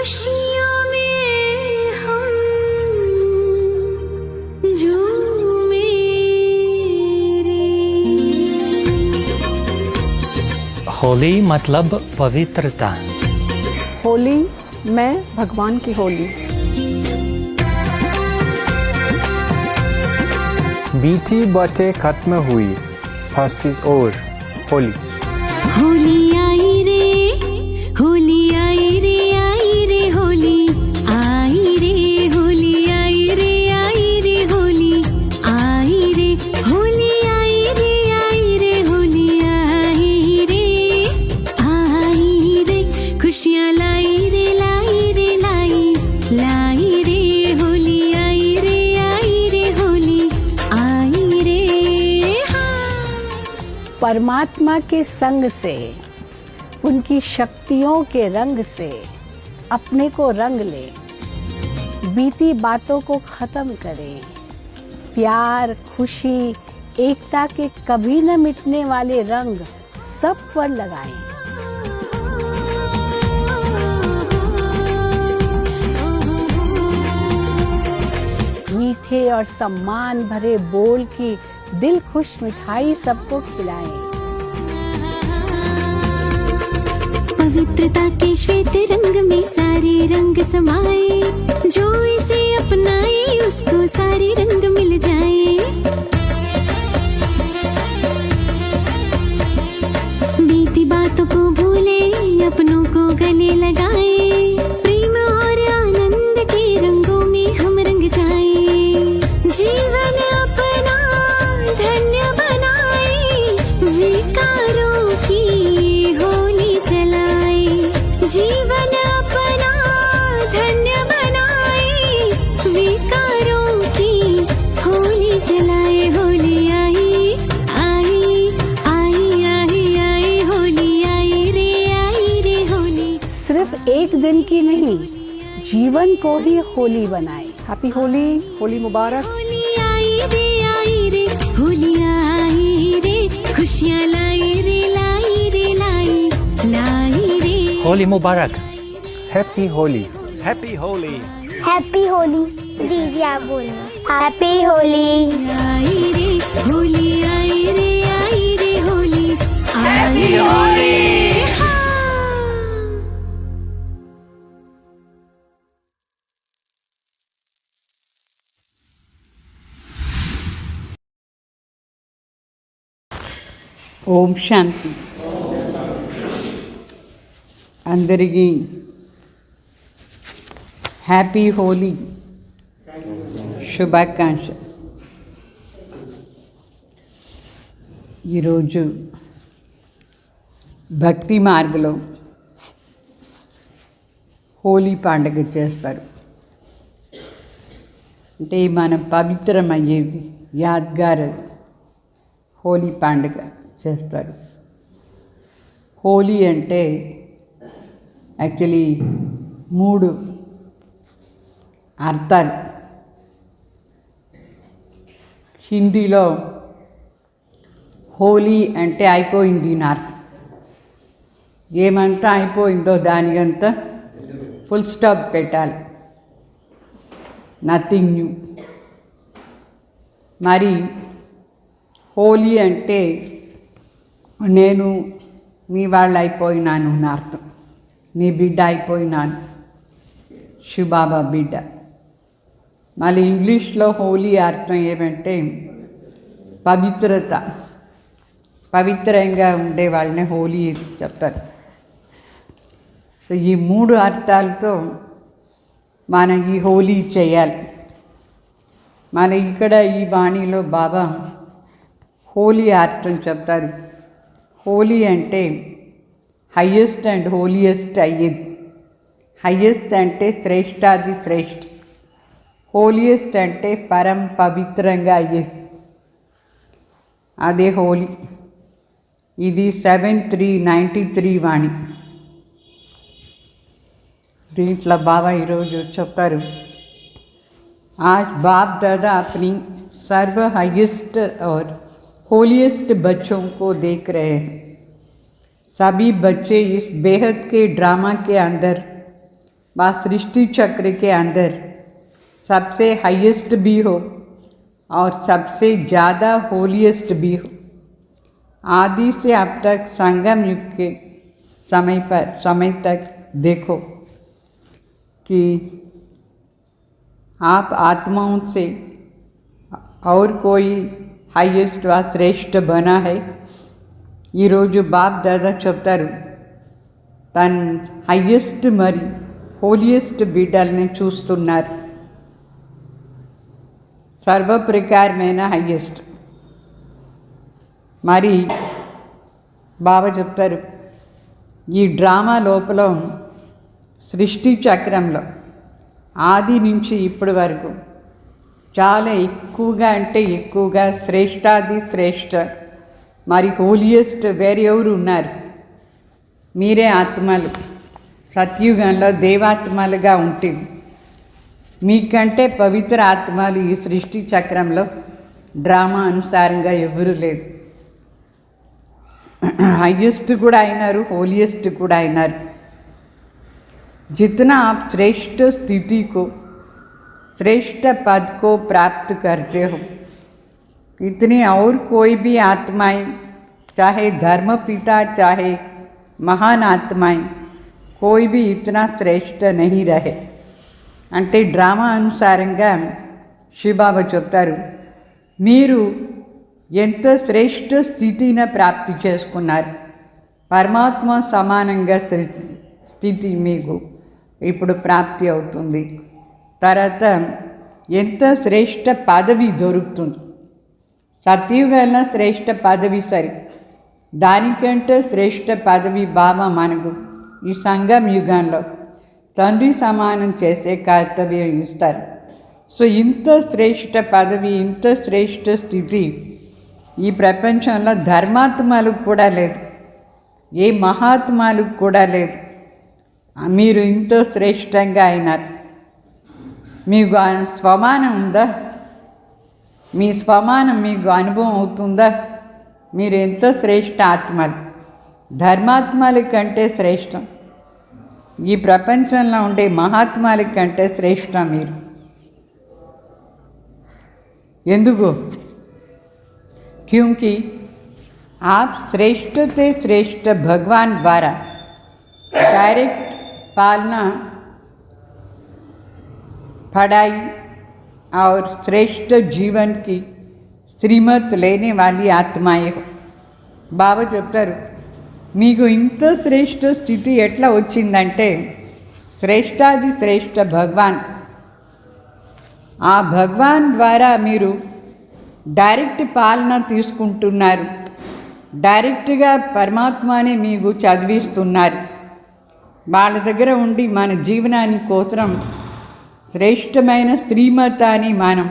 खुशियों में हम झूमे रे। होली मतलब पवित्रता। होली में भगवान की होली। बीती बातें खत्म हुई, first is over, Holi. Holi आई रे, होली आई रे, आई रे होली, आई रे होली, आई रे, आई रे होली, आई रे होली, आई रे, आई रे होली, आई रे खुशियाँ लाई रे, लाई रे, लाई लाई रे होली, आई रे, आई रे होली, आई रे। परमात्मा के संग से, उनकी शक्तियों के रंग से अपने को रंग ले, बीती बातों को खत्म करें, प्यार, खुशी, एकता के कभी न मिटने वाले रंग सब पर लगाएं। मीठे और सम्मान भरे बोल की दिल खुश मिठाई सबको खिलाएं। पवित्रता के श्वेत रंग में सारे रंग समाए, जो इसे अपनाए उसको सारे रंग मिल जाए। बीती बातों को भूले, अपनों को गले लगाए, प्रेम और आनंद के रंगों में हम रंग जाए। जीवन अपना धन्य बनाए, विकारों की होली जलाए। जीवन अपना धन्य बनाए, विकारों की होली जलाए। होली आई, आई, आई, आई, आई होली, आई रे होली। सिर्फ एक दिन की नहीं, जीवन को ही होली बनाए। हैप्पी होली, होली मुबारक। होली आई रे होली, आई रे खुशियाँ लाई रे, लाई रे, लाई लाई रे। होली मुबारक। Happy Holi. Happy Holi. Happy Holi. दीदी आप बोलना हैप्पी होली। आई रे होली, आई रे, आई रे होली, हैप्पी होली। ఓం శాంతి. అందరికీ హ్యాపీ హోలీ శుభాకాంక్ష. ఈరోజు భక్తి మార్గంలో హోలీ పండుగ చేస్తారు. అంటే మన పవిత్రమయ్యేది యాద్గార్ హోలీ పండుగ చేస్తారు. హోలీ అంటే యాక్చువల్లీ 3 అర్థాలు. హిందీలో హోలీ అంటే అయిపోయింది అని అర్థం. ఏమంతా అయిపోయిందో దానికంతా ఫుల్ స్టాప్ పెట్టాలి, నథింగ్ న్యూ. మరి హోలీ అంటే నేను మీ వాళ్ళు అయిపోయినాను అని అర్థం. నీ బిడ్డ అయిపోయినాను, శివబాబా బిడ్డ. మళ్ళీ ఇంగ్లీష్లో హోలీ అర్థం ఏమంటే పవిత్రత. పవిత్రంగా ఉండే వాళ్ళని హోలీ చెప్తారు. సో ఈ 3 అర్థాలతో మనం ఈ హోలీ చేయాలి. మన ఇక్కడ ఈ వాణిలో బాబా హోలీ అర్థం చెప్తారు. హోలీ అంటే హయ్యెస్ట్ అండ్ హోలియెస్ట్ అయ్యేది. హయ్యెస్ట్ అంటే శ్రేష్టాది శ్రేష్ఠ. హోలియెస్ట్ అంటే పరం పవిత్రంగా అయ్యేది, అదే హోలీ. ఇది 7393 వాణి. దీంట్లో బాబా ఈరోజు చెప్తారు, आज बाप दादा अपनी सर्व हाईएस्ट और होलीएस्ट बच्चों को देख रहे हैं। सभी बच्चे इस बेहद के ड्रामा के अंदर वह सृष्टि चक्र के अंदर सबसे हाईएस्ट भी हो और सबसे ज़्यादा होलीएस्ट भी हो। आदि से अब तक संगम युग के समय तक देखो कि आप आत्माओं से और कोई हाईएस्ट व श्रेष्ठ बना है। ఈరోజు బాప్ దాదా చెప్తారు తన హైయెస్ట్ మరి హోలియెస్ట్ బిడ్డల్ని చూస్తున్నారు, సర్వప్రకారమైన హైయెస్ట్. మరి బాబా చెప్తారు ఈ డ్రామా లోపల సృష్టి చక్రంలో ఆది నుంచి ఇప్పటి వరకు చాలా ఎక్కువగా అంటే ఎక్కువగా శ్రేష్టాది శ్రేష్ఠ మరి హోలియెస్ట్ వేరెవరు ఉన్నారు? మీరే ఆత్మలు. సత్యుగంలో దేవాత్మలుగా ఉంటుంది. మీకంటే పవిత్ర ఆత్మలు ఈ సృష్టి చక్రంలో డ్రామా అనుసారంగా ఎవరు లేదు. हाईएस्ट కూడా అయినారు, होलिएस्ट కూడా అయినారు. जितना आप श्रेष्ठ स्थिति को श्रेष्ठ पद को प्राप्त करते हो, इतनी और कोई भी आत्माएं, चाहे धर्म पिता चाहे महान आत्माएं, कोई भी इतना श्रेष्ठ नहीं रहे. అంటే డ్రామా అనుసారంగా శివబాబా చెప్తారు మీరు ఎంత శ్రేష్ఠ స్థితిని ప్రాప్తి చేసుకున్నారు. పరమాత్మ సమానంగా స్థితి మీకు ఇప్పుడు ప్రాప్తి అవుతుంది. తర్వాత ఎంత శ్రేష్ఠ పదవి దొరుకుతుంది. సత్యుగంలో శ్రేష్ఠ పదవి సరి, దానికంటే శ్రేష్ఠ పదవి బాబా మనకు ఈ సంగం యుగంలో తండ్రి సమానం చేసే కర్తవ్యం ఇస్తారు. సో ఇంత శ్రేష్ఠ పదవి, ఇంత శ్రేష్ఠ స్థితి ఈ ప్రపంచంలో ధర్మాత్మలకు కూడా లేదు, ఏ మహాత్మాలకు కూడా లేదు. మీరు ఇంత శ్రేష్టంగా అయినారు. మీకు స్వమానం ఉందా? మీ స్వమానం మీకు అనుభవం అవుతుందా? మీరు ఎంత శ్రేష్ఠ ఆత్మలు, ధర్మాత్మల కంటే శ్రేష్టం, ఈ ప్రపంచంలో ఉండే మహాత్మాల కంటే శ్రేష్టం మీరు. ఎందుకు? क्योंकि आप श्रेष्ठ से श्रेष्ठ भगवान द्वारा डायरेक्ट पालना, पढ़ाई और श्रेष्ठ जीवन की श्रीमत लेने वाली आत्माएं हो. बाबा చెప్తారు మీకు ఇంత శ్రేష్ఠ స్థితి ఎట్లా వచ్చిందంటే శ్రేష్టాది శ్రేష్ఠ భగవాన్, ఆ భగవాన్ ద్వారా మీరు డైరెక్ట్ పాలన తీసుకుంటున్నారు. డైరెక్ట్గా పరమాత్మనే మీకు చదివిస్తున్నారు. వాళ్ళ దగ్గర ఉండి మన జీవనాని కోసం శ్రేష్టమైన శ్రీమతాన్ని మనం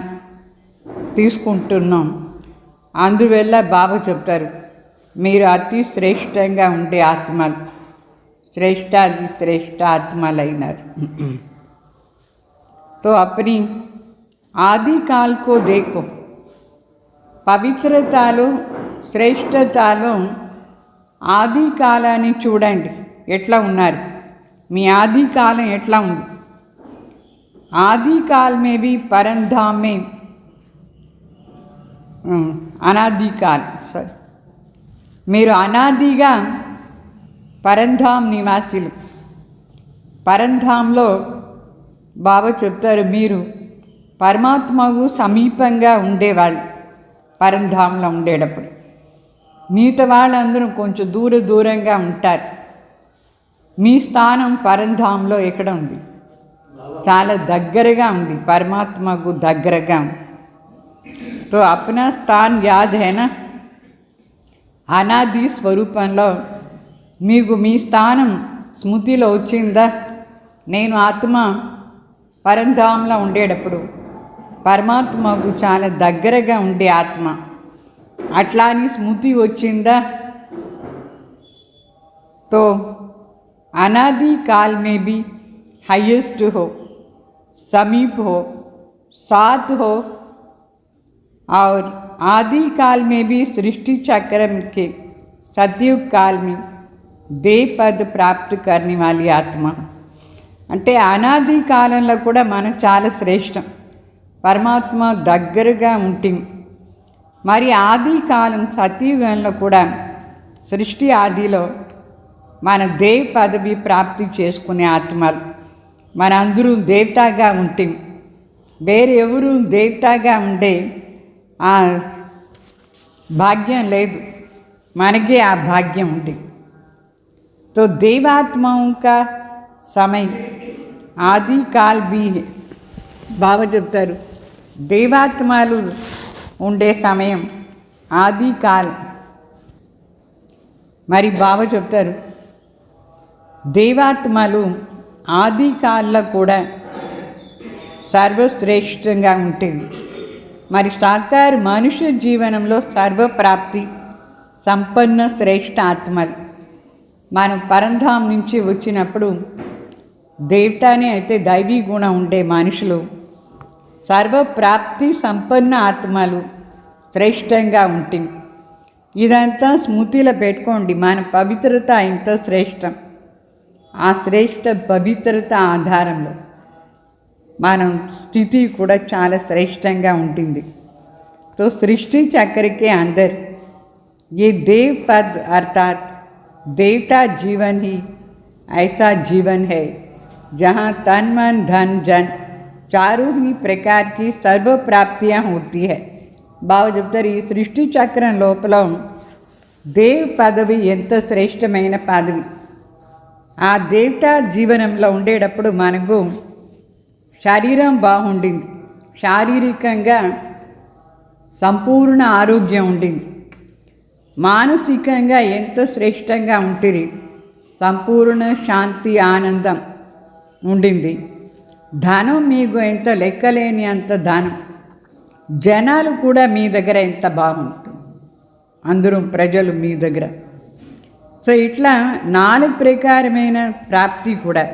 తీసుకుంటున్నాం. అందువల్ల బాబా చెప్తారు మీరు అతి శ్రేష్టంగా ఉండే ఆత్మలు, శ్రేష్టాది శ్రేష్ట ఆత్మలైనారు. तो अपनी आदि काल को देखो, పవిత్రతలో శ్రేష్టతలో ఆది కాలాన్ని చూడండి ఎట్లా ఉన్నారు. మీ ఆది కాలం ఎట్లా ఉంది? ఆది కాల్ మే भी परमधाम में అనాది కాల్ సారీ మీరు అనాదిగా పరంధామ్ నివాసులు. పరంధాంలో బాబా చెప్తారు మీరు పరమాత్మకు సమీపంగా ఉండేవాళ్ళు. పరంధాంలో ఉండేటప్పుడు మిగతా వాళ్ళందరూ కొంచెం దూరంగా ఉంటారు. మీ స్థానం పరంధాంలో ఎక్కడ ఉంది? చాలా దగ్గరగా ఉంది, పరమాత్మకు దగ్గరగా ఉంది. తో అప్నా స్థాన్ యాద్ హేనా? అనాది స్వరూపంలో మీకు మీ స్థానం స్మృతిలో వచ్చిందా? నేను ఆత్మ పరంధాంలో ఉండేటప్పుడు పరమాత్మకు చాలా దగ్గరగా ఉండే ఆత్మ, అట్లా అని స్మృతి వచ్చిందా? तो अनादि काल में भी हाईएस्ट हो, समीप हो, साथ हो और आदि काल में भी सृष्टि चक्र के सतयुग काल में देह पद प्राप्त करने वाली आत्मा. అంటే అనాది కాలంలో కూడా మనం చాలా శ్రేష్టం, పరమాత్మ దగ్గరగా ఉంటాం. మరి ఆది కాలం సత్యయుగంలో కూడా సృష్టి ఆదిలో మన దేవ్ పదవి ప్రాప్తి చేసుకునే ఆత్మలు మనందరూ దేవతగా ఉంటాం. వేరెవరు దేవతగా ఉండే ఆ భాగ్యం లేదు, మనకే ఆ భాగ్యం ఉంది. तो देवात्माओं का समय ఆది కాల్ బి బాబా చెప్తారు, దేవాత్మలు ఉండే సమయం ఆది కాల్. మరి బాబా చెప్తారు దేవాత్మలు ఆది కాల్లో కూడా సర్వశ్రేష్టంగా ఉంటుంది. మరి సాకార మనుష్య జీవనంలో సర్వప్రాప్తి సంపన్న శ్రేష్ఠ ఆత్మలు. మనం పరంధాం నుంచి వచ్చినప్పుడు దేవతానే అయితే దైవీ గుణం ఉండే మనుషులు సర్వప్రాప్తి సంపన్న ఆత్మలు శ్రేష్టంగా ఉంటుంది. ఇదంతా స్మృతిలో పెట్టుకోండి. మన పవిత్రత ఇంత శ్రేష్టం. ఆ శ్రేష్ట పవిత్రత ఆధారంలో మన స్థితి కూడా చాలా శ్రేష్టంగా ఉంటుంది. तो सृष्टि चक्र के अंदर ये देव पद अर्थात देवता जीवन ही ऐसा जीवन है जहाँ तन मन धन जन चारों ही प्रकार की सर्व प्राप्तियाँ होती है. బాబా చెప్తారు ఈ సృష్టి చక్రం లోపల దేవ్ పదవి ఎంత శ్రేష్టమైన పదవి. ఆ దేవతా జీవనంలో ఉండేటప్పుడు మనకు శరీరం బాగుండింది, శారీరకంగా సంపూర్ణ ఆరోగ్యం ఉండింది, మానసికంగా ఎంతో శ్రేష్టంగా ఉంటుంది, సంపూర్ణ శాంతి ఆనందం ఉండింది. ధనం మీకు ఎంత లెక్కలేని అంత ధనం, జనాలు కూడా మీ దగ్గర ఎంత బాగుంటుంది, అందరూ ప్రజలు మీ దగ్గర. సో ఇట్లా 4 ప్రకారమైన ప్రాప్తి కూడా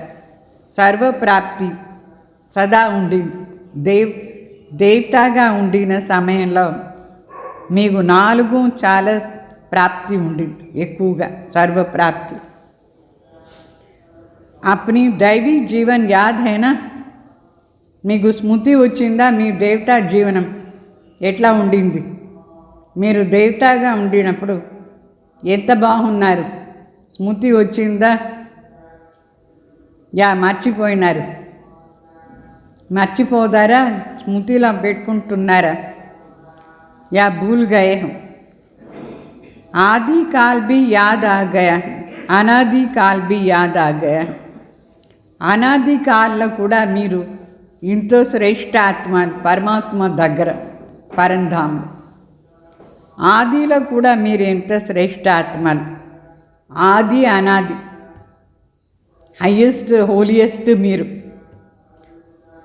సర్వప్రాప్తి సదా ఉండింది. దేవతగా ఉండిన సమయంలో మీకు 4 చాలా ప్రాప్తి ఉండింది, ఎక్కువగా సర్వప్రాప్తి. अपनी दैवी जीवन याद है ना, మీకు స్మృతి వచ్చిందా? మీ దేవతా జీవనం ఎట్లా ఉండింది? మీరు దేవతగా ఉండినప్పుడు ఎంత బాగున్నారు? స్మృతి వచ్చిందా? యా మర్చిపోయినారు? మర్చిపోదారా? స్మృతిలో పెట్టుకుంటున్నారా? या भूल गए हो? आदि काल भी याद आ गया, अनादि काल भी याद आ गया. అనాది కాలంలో కూడా మీరు ఇంతో శ్రేష్ఠ ఆత్మ పరమాత్మ దగ్గర పరంధాము. ఆదిలో కూడా మీరు ఎంత శ్రేష్ఠ ఆత్మలు, ఆది అనాది हाईएस्ट होलिएस्ट మీరు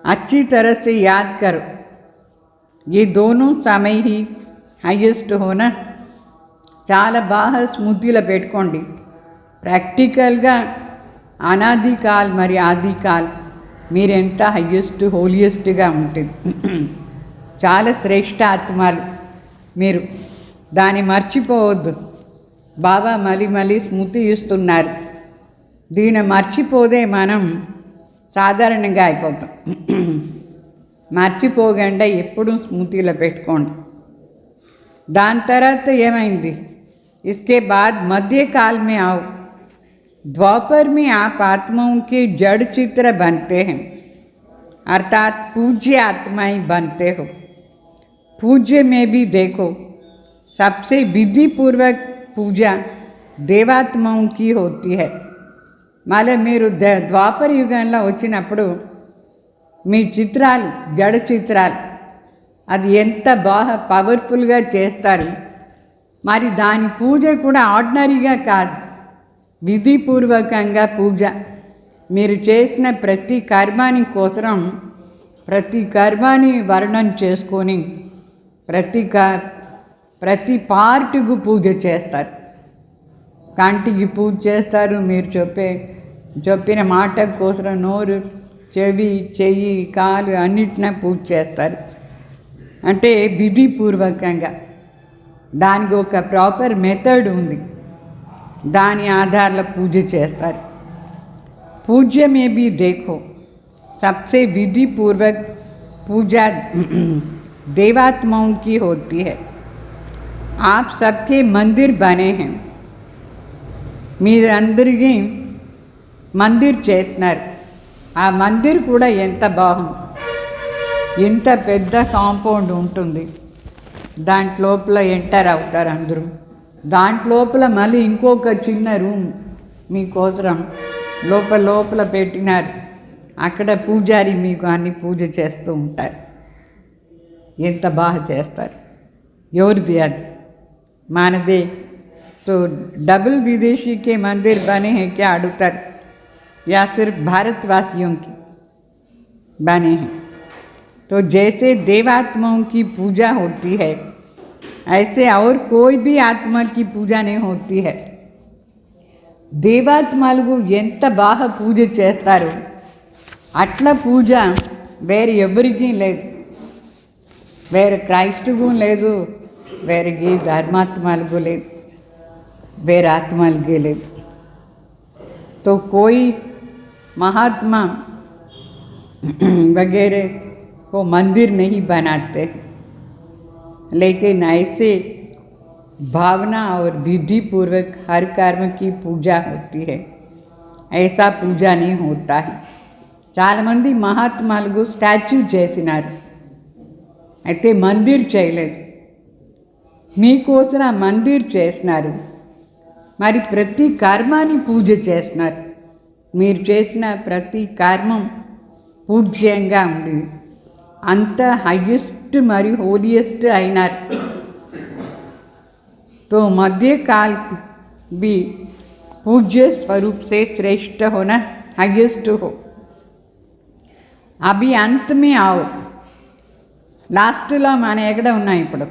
अच्छी तरह से याद करो. ये दोनों समय ही हाईएस्ट होना చాలా బాగా స్మృతిలో పెట్టుకోండి. ప్రాక్టికల్గా అనాది కాల్ మరి ఆది కాల్ మీరెంత హయ్యెస్ట్ హోలియెస్ట్గా ఉంటుంది, చాలా శ్రేష్ఠ ఆత్మలు మీరు. దాన్ని మర్చిపోవద్దు. బాబా మళ్ళీ స్మృతి ఇస్తున్నారు. దీన్ని మర్చిపోదే మనం సాధారణంగా అయిపోతాం. మర్చిపోకుండా ఎప్పుడూ స్మృతిలో పెట్టుకోండి. దాని తర్వాత ఏమైంది? इसके बाद मध्यकाल में आओ. द्वापर में आप आत्माओं के जड़ चित्र बनते हैं, अर्थात पूज्य आत्माएं बनते हो. पूज्य में भी देखो सबसे विधि पूर्वक पूजा देवात्माओं की होती है. మళ్ళీ మీరు ద్వాపర యుగంలో వచ్చినప్పుడు మీ చిత్రాలు జడ చిత్రాలు అది ఎంత బాగా పవర్ఫుల్గా చేస్తారు. మరి దాని పూజ కూడా ఆర్డినరీగా కాదు, విధిపూర్వకంగా పూజ. మీరు చేసిన ప్రతి కర్మాని కోసం ప్రతి కర్మాని వర్ణన చేసుకొని ప్రతి పార్ట్కు పూజ చేస్తారు. కంటికి పూజ చేస్తారు, మీరు చెప్పిన మాట కోసం నోరు, చెవి, చెయ్యి, కాలు అన్నిటినీ పూజ చేస్తారు. అంటే విధిపూర్వకంగా దానికి ఒక ప్రాపర్ మెథడ్ ఉంది, దాని ఆధారంలో పూజ చేస్తారు. पूज्य में भी देखो, सबसे विधि पूर्वक पूजा देवात्माओं की होती है। आप सबके मंदिर बने हैं, మీరందరికీ మందిర్ చేస్తున్నారు. ఆ మందిర్ కూడా ఎంత బాగుంది, ఎంత పెద్ద కాంపౌండ్ ఉంటుంది, దాంట్లోపల ఎంటర్ అవుతారు అందరూ. దాంట్లోపల మళ్ళీ ఇంకొక చిన్న రూమ్ మీకోసం లోపల పెట్టినారు. అక్కడ పూజారి మీకు అన్ని పూజ చేస్తూ ఉంటారు. ఎంత బాగా చేస్తారు. ఎవరిది అది? మనదే. तो डबल विदेशी के मंदिर बने हैं क्या अड़ुतर, या सिर्फ भारतवासियों की बने हैं? तो जैसे देवात्माओं की पूजा होती है, ऐसे और कोई भी आत्मा की पूजा नहीं होती है. దేవాత్మలకు ఎంత బాగా పూజ చేస్తారో అట్లా పూజ వేరే ఎవరికీ లేదు. వేరే క్రైస్తవుకు లేదు, వేరే ధర్మాత్మలకు లేదు, వేరే ఆత్మలకే లేదు. तो कोई महात्मा वगैरह को मंदिर नहीं बनाते, लेकिन ऐसे भावना और विधि पूर्वक हर कर्म की पूजा होती है. ऐसा पूजा नहीं होता है. చాలా మంది మహాత్మాలకు స్టాచ్యూ చేసినారు, అయితే మందిర్ చేయలేదు. మీకోసం ఆ మందిర్ చేసినారు, మరి ప్రతి కర్మాన్ని పూజ చేస్తున్నారు. మీరు చేసిన ప్రతి కర్మం పూజ్యంగా ఉంది, అంత హైయెస్ట్ మరియు హోలియెస్ట్ అయినారు. तो मध्य काल भी पूज्य स्वरूप से श्रेष्ठ होना हाईएस्ट हो. अभी अंत में आओ. लास्टలో మన ఎక్కడ ఉన్నాయి ఇప్పుడు?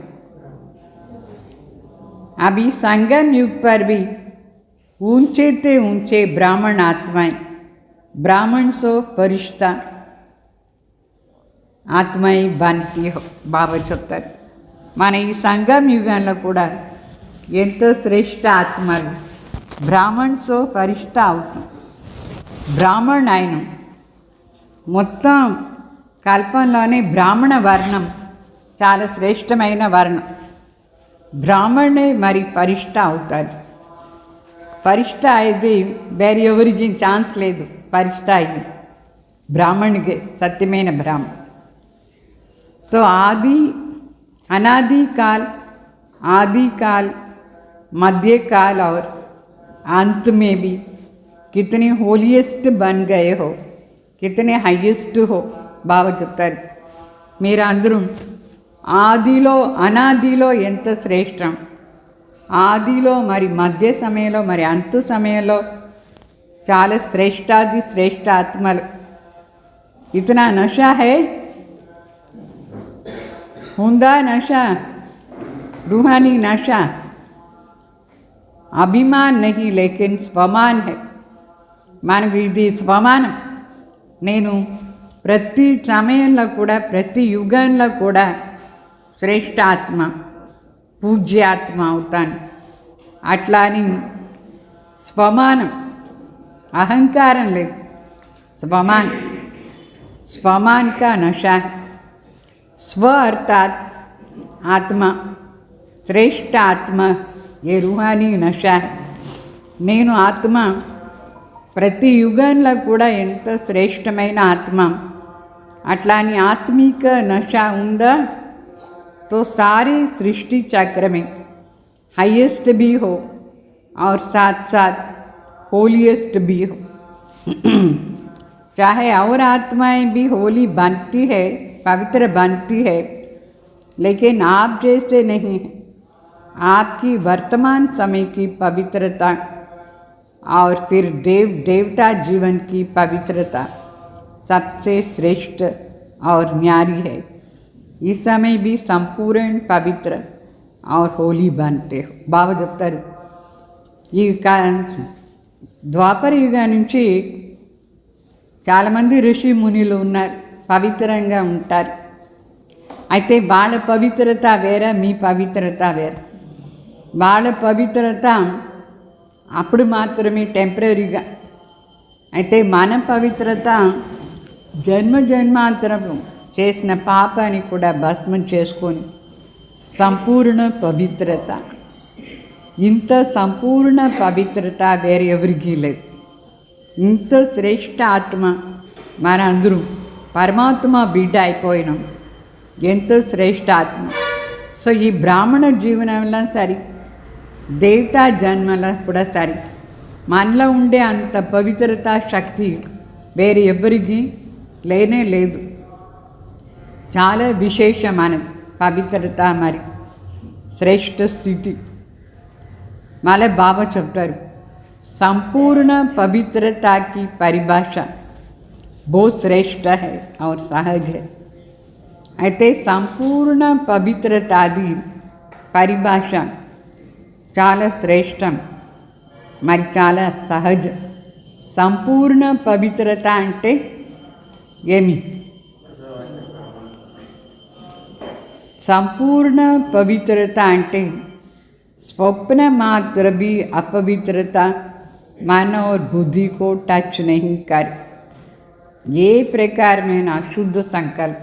अभी संगम युग पर भी ऊंचे ते ऊंचे ब्राह्मण आत्माएं, ब्राह्मण सो फरिश्ता ఆత్మయి బంతి బాబా చెప్తారు. మన ఈ సంగం యుగంలో కూడా ఎంతో శ్రేష్ఠ ఆత్మలు బ్రాహ్మణ్సో ఫరిష్ట అవుతాం. బ్రాహ్మణ్ ఆయన మొత్తం కల్పంలోనే బ్రాహ్మణ వర్ణం చాలా శ్రేష్టమైన వర్ణం. బ్రాహ్మణే మరి ఫరిష్ట అవుతారు. ఫరిష్ట అయితే వేరే ఎవరికి ఛాన్స్ లేదు. ఫరిష్ట అయింది బ్రాహ్మణికే, సత్యమైన బ్రాహ్మణ. तो आदि अनादिकाल, आदिकाल, मध्यकाल और अंत में भी कितने होलिएस्ट बन गए हो, कितने हाईएस्ट हो బాబా చెప్తారు. మీరు అందరూ ఆదిలో అనాదిలో ఎంత శ్రేష్టం, ఆదిలో మరి మధ్య సమయంలో మరి అంత సమయంలో చాలా శ్రేష్టాది శ్రేష్ట ఆత్మలు. ఇతనా నషా హై, हुंदा नशा, रूहानी नशा. अभिमान नहीं लेकिन स्वमान है. మనకు ఇది స్వమానం. నేను ప్రతి సమయంలో కూడా ప్రతి యుగంలో కూడా శ్రేష్ఠ ఆత్మ పూజ్యాత్మ అవుతాను. అట్లా అని స్వమానం, అహంకారం లేదు. స్వమాన్, స్వమాన్ కా నషా. स्व अर्थात आत्मा, श्रेष्ठ आत्मा, ये रूहानी नशा. నేను ఆత్మ ప్రతి యుగంలో కూడా ఎంత శ్రేష్టమైన ఆత్మ. అట్లాని ఆత్మిక నష ఉందా तो सारी सृष्टि चक्र में हाईएस्ट भी हो और साथ साथ होलीएस्ट भी हो. चाहे और आत्माएं भी होली बनती है, पवित्र बनती है, लेकिन आप जैसे नहीं है. आपकी वर्तमान समय की पवित्रता और फिर देवता जीवन की पवित्रता सबसे श्रेष्ठ और न्यारी है. इस समय भी संपूर्ण पवित्र और होली बनते हो. బాబా చెప్తారు ఈ ద్వాపర యుగం నుంచి చాలామంది ఋషి మునులు ఉన్నారు, పవిత్రంగా ఉంటారు. అయితే వాళ్ళ పవిత్రత వేరే, మీ పవిత్రత వేరే. వాళ్ళ పవిత్రత అప్పుడు మాత్రమే టెంపరీగా, అయితే మన పవిత్రత జన్మ జన్మాంతరం చేసిన పాపాన్ని కూడా భస్మం చేసుకొని సంపూర్ణ పవిత్రత, ఇంత సంపూర్ణ పవిత్రత వేరే ఎవరికీ లేదు. ఇంత శ్రేష్ఠ ఆత్మ మనందరూ పరమాత్మ బిడ్డ అయిపోయినాం. ఎంతో శ్రేష్ఠ ఆత్మ. సో ఈ బ్రాహ్మణ జీవనంలో సరి, దేవతా జన్మలో కూడా సరి, మనలో ఉండే అంత పవిత్రత శక్తి వేరే ఎవరికి లేనే లేదు. చాలా విశేషమైనది పవిత్రత, మరి శ్రేష్ఠ స్థితి. మళ్ళీ బాబా చెప్తారు, संपूर्ण पवित्रता की परिभाषा बहुत श्रेष्ठ है और सहज है. అయితే సంపూర్ణ పవిత్రతాది పరిభాష చాలా శ్రేష్టం, మరి చాలా సహజం. సంపూర్ణ పవిత్రత అంటే ఏమి? संपूर्ण पवित्रता అంటే स्वप्न मात्र भी अपवित्रता मन और बुद्धि को टच नहीं कर. ये प्रकार में अशुद्ध संकल्प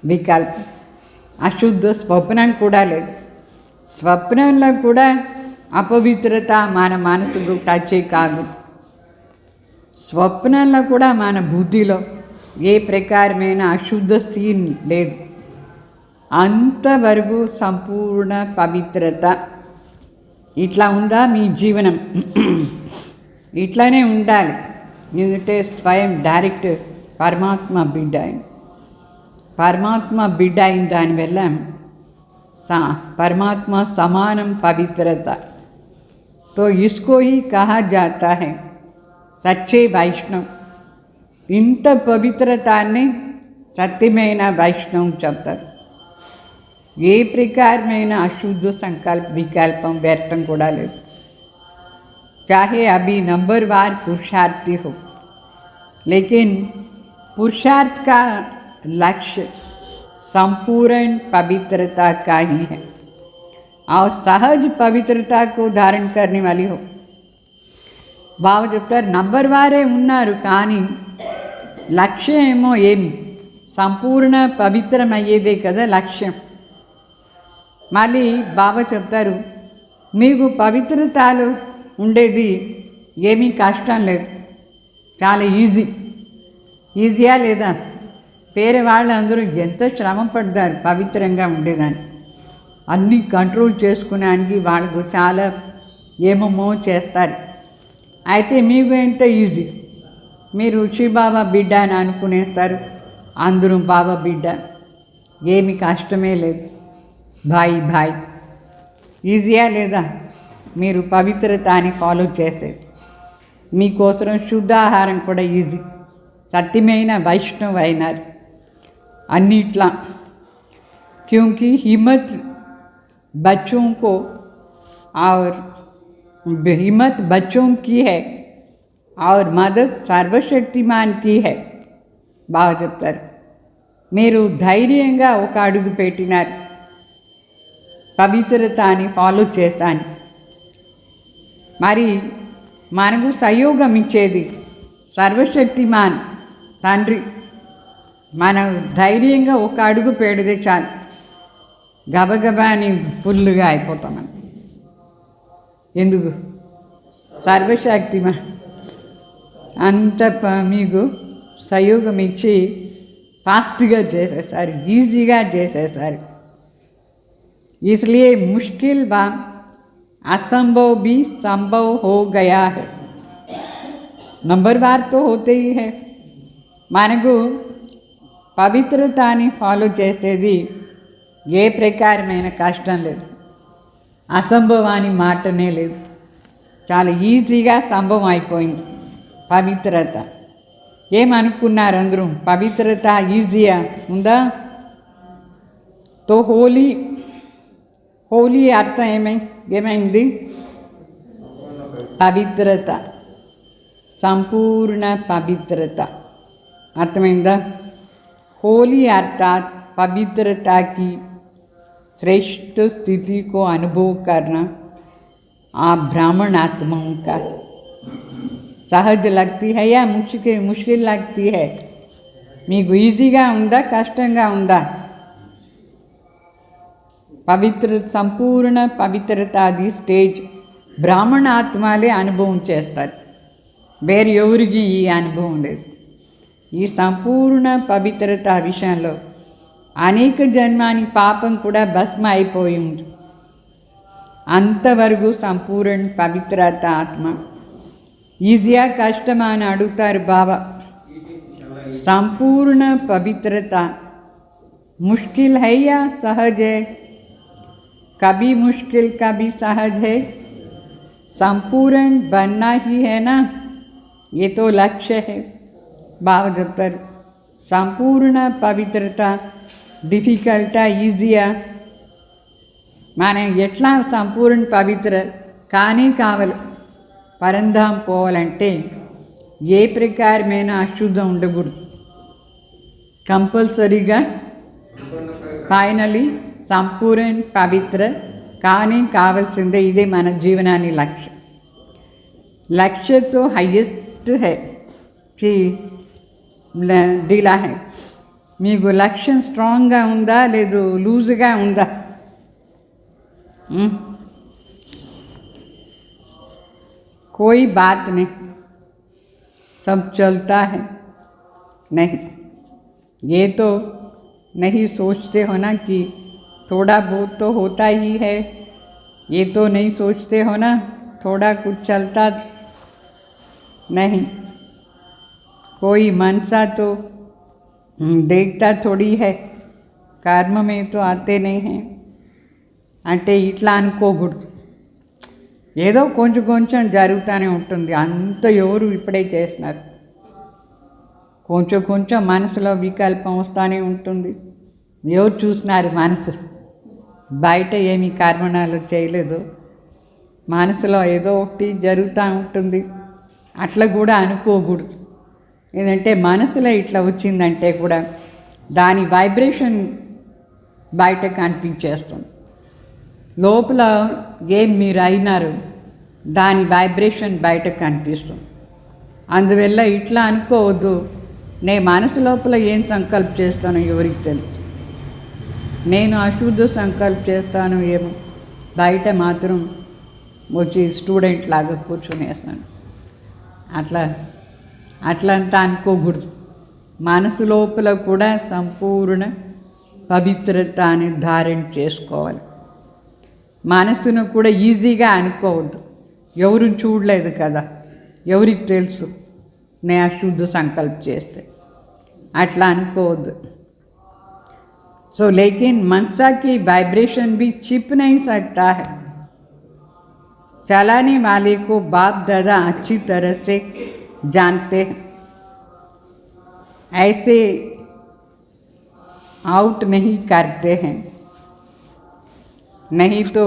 विकल्प, अशुद्ध स्वप्न కూడా లేదు. స్వప్నంలో కూడా అపవిత్రత మన మనసుకు టచ్ కాదు. స్వప్నంలో కూడా మన బుద్ధిలో ఏ ప్రకారమైన అశుద్ధ సీన్ లేదు. అంతవరకు సంపూర్ణ పవిత్రత. ఇట్లా ఉందా మీ జీవనం? ఇట్లానే ఉండాలి. ఎందుకంటే స్వయం డైరెక్ట్ పరమాత్మ బిడ్డ అయింది. పరమాత్మ బిడ్డ అయిన దానివల్ల परमात्मा समानम पवित्रता. तो इसको ही कहा जाता है सच्चे वैष्णव. इंत पवित्रताने सत्यమైన वैष्णव చెప్తారు. ఏ ప్రకారమైన అశుద్ధ సంకల్ప వికల్పం వ్యర్థం కూడా లేదు. चाहे अभी नंबरवार पुरुषार्थी हो, लेकिन पुरुषार्थ का लक्ष्य संपूर्ण पवित्रता का ही है और सहज पवित्रता को धारण करने वाली हो. బాబా చెప్తారు, నంబర్ వారే ఉన్నారు కానీ లక్ష్యం ఏమో ఏమి? సంపూర్ణ పవిత్రమయ్యేదే కదా లక్ష్యం. మళ్ళీ బాబా చెప్తారు, మీకు పవిత్రతలో ఉండేది ఏమీ కష్టం లేదు, చాలా ఈజీయా లేదా? వేరే వాళ్ళందరూ ఎంత శ్రమ పడ్డారు పవిత్రంగా ఉండేదాన్ని. అన్నీ కంట్రోల్ చేసుకునేదానికి వాళ్ళకు చాలా ఏమేమో చేస్తారు. అయితే మీకు ఎంత ఈజీ, మీరు శివబాబా బిడ్డ అని అనుకునేస్తారు. అందరూ బాబా బిడ్డ, ఏమి కష్టమే లేదు. భాయ్ ఈజీయా లేదా? మీరు పవిత్రతని ఫాలో చేస్తే మీకోసం శుద్ధాహారం కూడా ఈజీ. సత్యమైన వైష్ణవ అయినారు अन्नीटला, क्योंकि हिम्मत बच्चों को और हिम्मत बच्चों की है और मदद सर्वशक्तिमान की है. బాగా చెప్తారు, మీరు ధైర్యంగా ఒక అడుగు పెట్టినారు పవిత్రతని ఫాలో చేస్తాను. మరి మనకు సహయోగం ఇచ్చేది సర్వశక్తిమాన్ తండ్రి. మనం ధైర్యంగా ఒక అడుగు పెడితే చాలు, గబగబాని ఫుల్గా అయిపోతామని. ఎందుకు? సర్వశక్తిమాన్ అంత మీకు సహయోగం ఇచ్చి ఫాస్ట్గా చేసేసారు, ఈజీగా చేసేసారు. इसलिए मुश्किल व असंभव भी संभव हो गया है. नंबरवार तो होते ही है. మనకు పవిత్రతని ఫాలో చేసేది ఏ ప్రకారమైన కష్టం లేదు, అసంభవాన్ని మాటనే లేదు. చాలా ఈజీగా సంభవం అయిపోయింది పవిత్రత. ఏమనుకున్నారు అందరూ? పవిత్రత ఈజీగా ఉందా? తో హోలీ అర్థం ఏమైంది? పవిత్రత, సంపూర్ణ పవిత్రత. అర్థమైందా? होली अर्थात पवित्रता की श्रेष्ठ स्थिति को अनुभव करना आप ब्राह्मण आत्माओं का సహజ్ लगती है या मुश्किल लगती है? మీకు ఈజీగా ఉందా, కష్టంగా ఉందా? పవిత్ర సంపూర్ణ పవిత్రత అది స్టేజ్ బ్రాహ్మణ ఆత్మలే అనుభవం చేస్తారు, వేరే ఎవరికి ఈ అనుభవం లేదు. ఈ సంపూర్ణ పవిత్రత విషయంలో అనేక జన్మాని పాపం కూడా భస్మ అయిపోయి ఉంది. అంతవరకు సంపూర్ణ పవిత్రత ఆత్మ ఈజీయా కష్టమా అని అడుగుతారు బాబా. संपूर्ण पवित्रता मुश्किल है या सहज है? कभी मुश्किल कभी सहज है. संपूर्ण बनना ही है ना, ये तो लक्ष्य है. बाबा जब तक संपूर्ण पवित्रता डिफिकल्टा ఈజీయా మనం ఎట్లా సంపూర్ణ పవిత్ర కానీ కావాలి. పరంధాం పోవాలంటే ఏ ప్రకారమైన అశుద్ధం ఉండకూడదు. కంపల్సరీగా ఫైనలీ సంపూర్ణ పవిత్ర కానీ కావాల్సిందే. ఇదే మన జీవనాన్ని లక్ష్యం. లక్ష్య తో హైయెస్ట్ హై కి డీలా హై. మీకు లక్ష్యం స్ట్రాంగ్గా ఉందా లేదు లూజ్గా ఉందా? कोई बात नहीं, सब चलता है. नहीं, ये तो नहीं सोचते हो ना कि थोड़ा बहुत तो होता ही है. ये तो नहीं सोचते हो ना थोड़ा कुछ चलता नहीं. कोई मनसा तो देखता थोड़ी है, कर्म में तो आते नहीं हैं. అంటే ఇట్లా అనుకోకూడదు. ఏదో కొంచెం కొంచెం జరుగుతూనే ఉంటుంది. అంత ఎవరు ఇప్పుడే చేస్తున్నారు. కొంచెం కొంచెం మనసులో వికల్పం వస్తూనే ఉంటుంది. ఎవరు చూసినారు మనసు? బయట ఏమీ కర్మణాలు చేయలేదు, మనసులో ఏదో ఒకటి జరుగుతూ ఉంటుంది. అట్లా కూడా అనుకోకూడదు. ఏంటంటే మనసులో ఇట్లా వచ్చిందంటే కూడా దాని వైబ్రేషన్ బయట కనిపించేస్తుంది. లోపల ఏం మీరు అయినారు దాని వైబ్రేషన్ బయట కనిపిస్తుంది. అందువల్ల ఇట్లా అనుకోవద్దు, నేను మనసు లోపల ఏం సంకల్ప చేస్తానో ఎవరికి తెలుసు. నేను అశుద్ధ సంకల్ప చేస్తాను ఏమో, బయట మాత్రం వచ్చి స్టూడెంట్ లాగా కూర్చునేస్తాను. అట్లంతా అనుకోకూడదు. మనసు లోపల కూడా సంపూర్ణ పవిత్రతని ధారణ చేసుకోవాలి. మనసును కూడా ఈజీగా అనుకోవద్దు. ఎవరు చూడలేదు కదా, ఎవరికి తెలుసు నేను అశుద్ధ సంకల్ప చేస్తే, అట్లా అనుకోవద్దు. సో लेकिन मनसा की वाइब्रेशन भी छिप नहीं सकता है. चलाने वाले को बाप दादा अच्छी तरह से जानते हैं. ऐसे आउट नहीं करते हैं, नहीं तो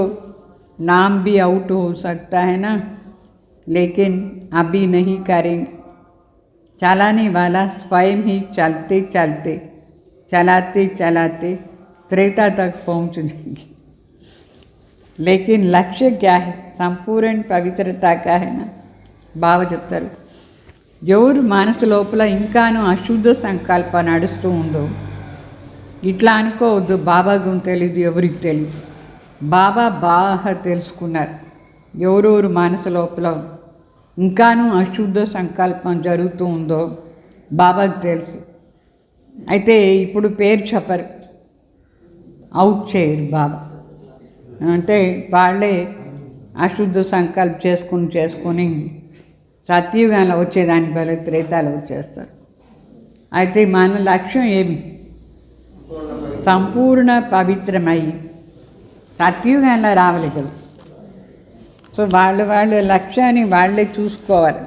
नाम भी आउट हो सकता है ना, लेकिन अभी नहीं करेंगे. चलाने वाला स्वयं ही चलते चलते चलाते चलाते त्रेता तक पहुँच जाएंगे. लेकिन लक्ष्य क्या है? संपूर्ण पवित्रता का है ना. బాబా చెప్తారు, ఎవరు మనసు లోపల ఇంకాను అశుద్ధ సంకల్ప నడుస్తూ ఉందో ఇట్లా అనుకోవద్దు, బాబా గుం తెలీదు, ఎవరికి తెలియదు. బాబా బాగా తెలుసుకున్నారు ఎవరెవరు మనసు లోపల ఇంకాను అశుద్ధ సంకల్పం జరుగుతూ ఉందో బాబాకు తెలుసు. అయితే ఇప్పుడు పేరు చెప్పరు, అవుట్ చేయరు బాబా. అంటే వాళ్ళే అశుద్ధ సంకల్ప చేసుకుని సత్యుగాలో వచ్చేదాని బదులు త్రేతాలు వచ్చేస్తారు. అయితే మన లక్ష్యం ఏమి? సంపూర్ణ పవిత్రమై సత్యుగాలో రావాలి కదా. సో వాళ్ళ లక్ష్యాన్ని వాళ్ళే చూసుకోవాలి.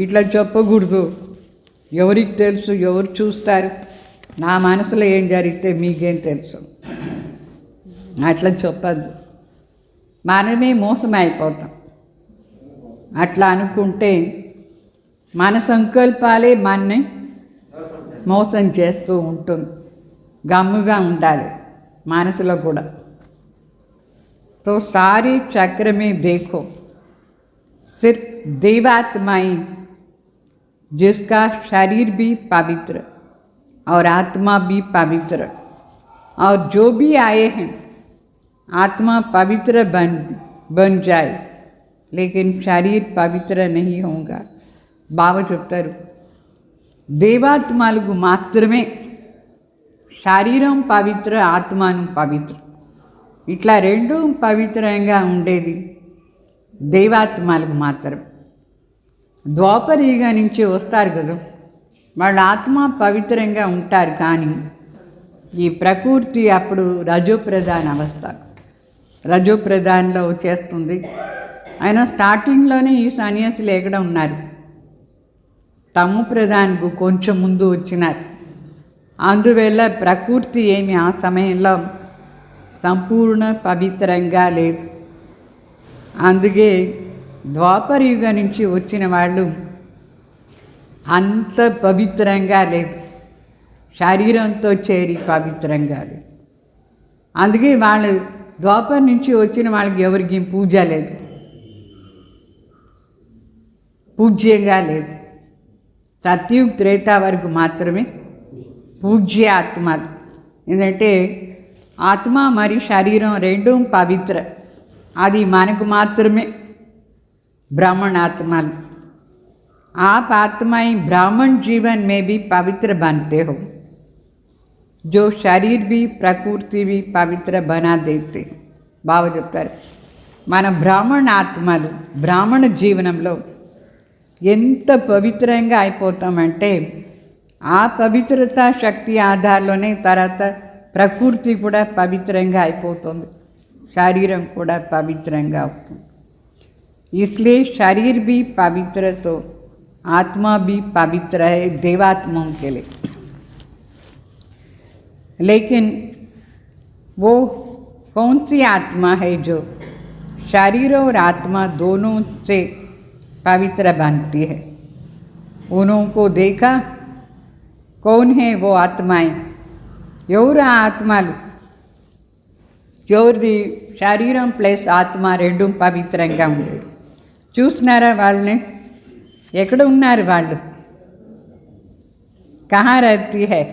ఇట్లా చెప్పకూడదు, ఎవరికి తెలుసు, ఎవరు చూస్తారు, నా మనసులో ఏం జరిగితే మీకేం తెలుసు, అట్లా చెప్పద్దు. మనమే మోసం అయిపోతాం. అట్లా అనుకుంటే మన సంకల్పాలే మనని మోసం చేస్తూ ఉంటుంది. గమ్ముగా ఉండాలి మనసులో కూడా. तो सारे चक्र में देखो, सिर्फ देवात्माएं जिसका शरीर भी पवित्र और आत्मा भी पवित्र, और जो भी आए हैं आत्मा पवित्र बन जाए लेकिन शरीर पवित्र नहीं होगा. బాబా చెప్తారు, దేవాత్మలకు మాత్రమే శరీరం పవిత్ర, ఆత్మను పవిత్ర, ఇట్లా రెండు పవిత్రంగా ఉండేది దేవాత్మలకు మాత్రం. ద్వాపర యుగ నుంచి వస్తారు కదా, వాళ్ళ ఆత్మ పవిత్రంగా ఉంటారు. కానీ ఈ ప్రకృతి అప్పుడు రజోప్రధాన అవస్థ, రజోప్రధాన్లో వచ్చేస్తుంది. అయినా స్టార్టింగ్లోనే ఈ సన్యాసులు ఎక్కడ ఉన్నారు, తము ప్రధాన్కు కొంచెం ముందు వచ్చినారు. అందువల్ల ప్రకృతి ఏమి ఆ సమయంలో సంపూర్ణ పవిత్రంగా లేదు. అందుకే ద్వాపర యుగం నుంచి వచ్చిన వాళ్ళు అంత పవిత్రంగా లేదు, శరీరంతో చేరి పవిత్రంగా లేదు. అందుకే వాళ్ళు ద్వాపర నుంచి వచ్చిన వాళ్ళకి ఎవరికి పూజ లేదు, పూజ్యంగా లేదు. సత్యుగ్ త్రేతా వరకు మాత్రమే పూజ్య ఆత్మలు. ఎందుకంటే ఆత్మ మరియు శరీరం రెండు పవిత్ర, అది మనకు మాత్రమే ब्राह्मण आत्माल. आप आत्माएं ब्राह्मण जीवन में भी पवित्र बनते हो, जो शरीर भी प्रकृति भी पवित्र बना देते. బాబా చెప్తారు, మన బ్రాహ్మణ ఆత్మలు బ్రాహ్మణ జీవనంలో ఎంత పవిత్రంగా అయిపోతామంటే ఆ పవిత్రత శక్తి ఆధారంలోనే తర్వాత ప్రకృతి కూడా పవిత్రంగా అయిపోతుంది, శరీరం కూడా పవిత్రంగా అవుతుంది. इसलिए शरीर भी पवित्र तो आत्मा भी पवित्र है देवात्माओं के लिए. लेकिन वो कौन सी आत्मा है जो शरीर और आत्मा दोनों से पवित्र बनती है? उनको देखा कौन है वो आत्माएं? ఎవరు ఆ ఆత్మలు? ఎవరిది శరీరం ప్లస్ ఆత్మ రెండు పవిత్రంగా ఉండేది. చూసినారా వాళ్ళని? ఎక్కడ ఉన్నారు వాళ్ళు? కహా రహతీ హై?